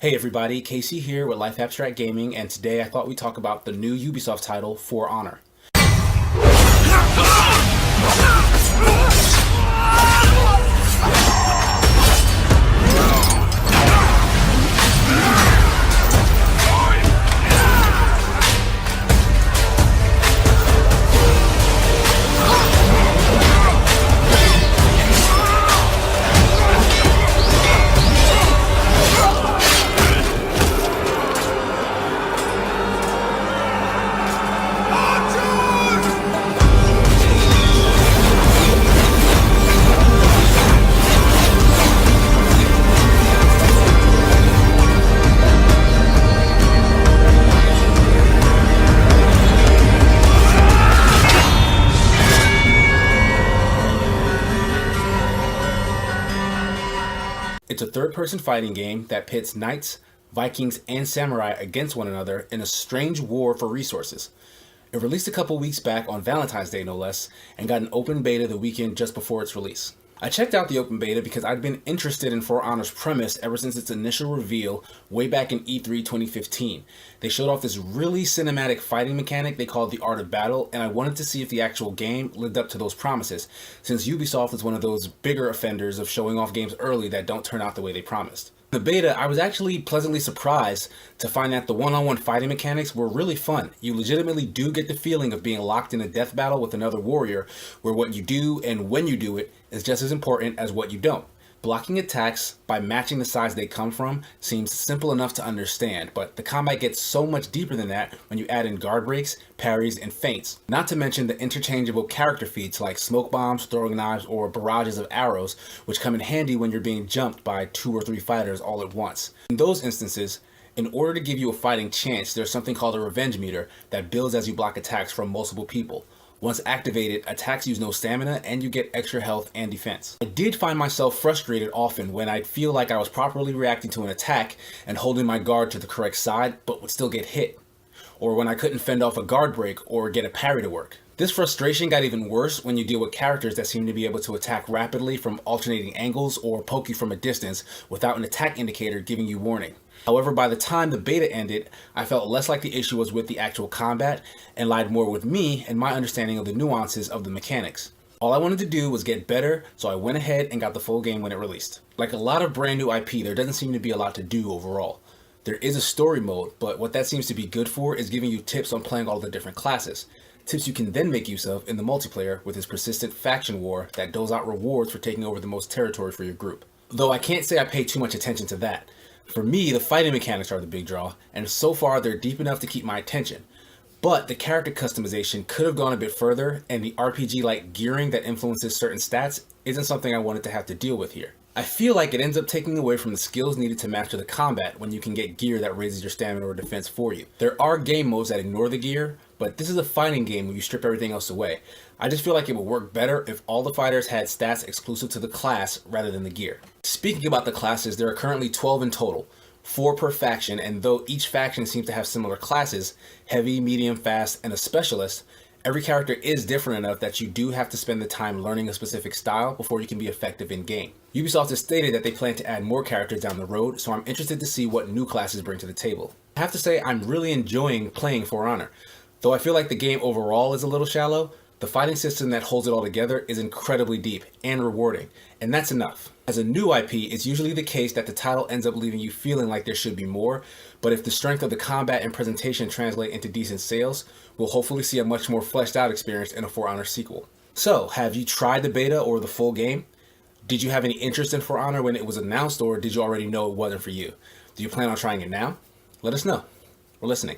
Hey everybody, Casey here with Life Abstract Gaming, and today I thought we'd talk about the new Ubisoft title, For Honor. It's a third-person fighting game that pits knights, Vikings, and samurai against one another in a strange war for resources. It released a couple weeks back on Valentine's Day, no less, and got an open beta the weekend just before its release. I checked out the open beta because I'd been interested in For Honor's premise ever since its initial reveal way back in E3 2015. They showed off this really cinematic fighting mechanic they called the Art of Battle, and I wanted to see if the actual game lived up to those promises, since Ubisoft is one of those bigger offenders of showing off games early that don't turn out the way they promised. In the beta, I was actually pleasantly surprised to find that the one-on-one fighting mechanics were really fun. You legitimately do get the feeling of being locked in a death battle with another warrior, where what you do and when you do it is just as important as what you don't. Blocking attacks by matching the sides they come from seems simple enough to understand, but the combat gets so much deeper than that when you add in guard breaks, parries, and feints. Not to mention the interchangeable character feats like smoke bombs, throwing knives, or barrages of arrows, which come in handy when you're being jumped by 2 or 3 fighters all at once. In those instances, in order to give you a fighting chance, there's something called a revenge meter that builds as you block attacks from multiple people. Once activated, attacks use no stamina and you get extra health and defense. I did find myself frustrated often when I'd feel like I was properly reacting to an attack and holding my guard to the correct side but would still get hit, or when I couldn't fend off a guard break or get a parry to work. This frustration got even worse when you deal with characters that seem to be able to attack rapidly from alternating angles or poke you from a distance without an attack indicator giving you warning. However, by the time the beta ended, I felt less like the issue was with the actual combat and lied more with me and my understanding of the nuances of the mechanics. All I wanted to do was get better, so I went ahead and got the full game when it released. Like a lot of brand new IP, there doesn't seem to be a lot to do overall. There is a story mode, but what that seems to be good for is giving you tips on playing all the different classes. Tips you can then make use of in the multiplayer with his persistent faction war that doles out rewards for taking over the most territory for your group. Though I can't say I pay too much attention to that. For me, the fighting mechanics are the big draw, and so far they're deep enough to keep my attention. But the character customization could have gone a bit further, and the RPG-like gearing that influences certain stats isn't something I wanted to have to deal with here. I feel like it ends up taking away from the skills needed to master the combat when you can get gear that raises your stamina or defense for you. There are game modes that ignore the gear, but this is a fighting game where you strip everything else away. I just feel like it would work better if all the fighters had stats exclusive to the class rather than the gear. Speaking about the classes, there are currently 12 in total, 4 per faction, and though each faction seems to have similar classes, heavy, medium, fast, and a specialist, every character is different enough that you do have to spend the time learning a specific style before you can be effective in game. Ubisoft has stated that they plan to add more characters down the road, so I'm interested to see what new classes bring to the table. I have to say I'm really enjoying playing For Honor. Though I feel like the game overall is a little shallow, the fighting system that holds it all together is incredibly deep and rewarding, and that's enough. As a new IP, it's usually the case that the title ends up leaving you feeling like there should be more, but if the strength of the combat and presentation translate into decent sales, we'll hopefully see a much more fleshed out experience in a For Honor sequel. So, have you tried the beta or the full game? Did you have any interest in For Honor when it was announced, or did you already know it wasn't for you? Do you plan on trying it now? Let us know. We're listening.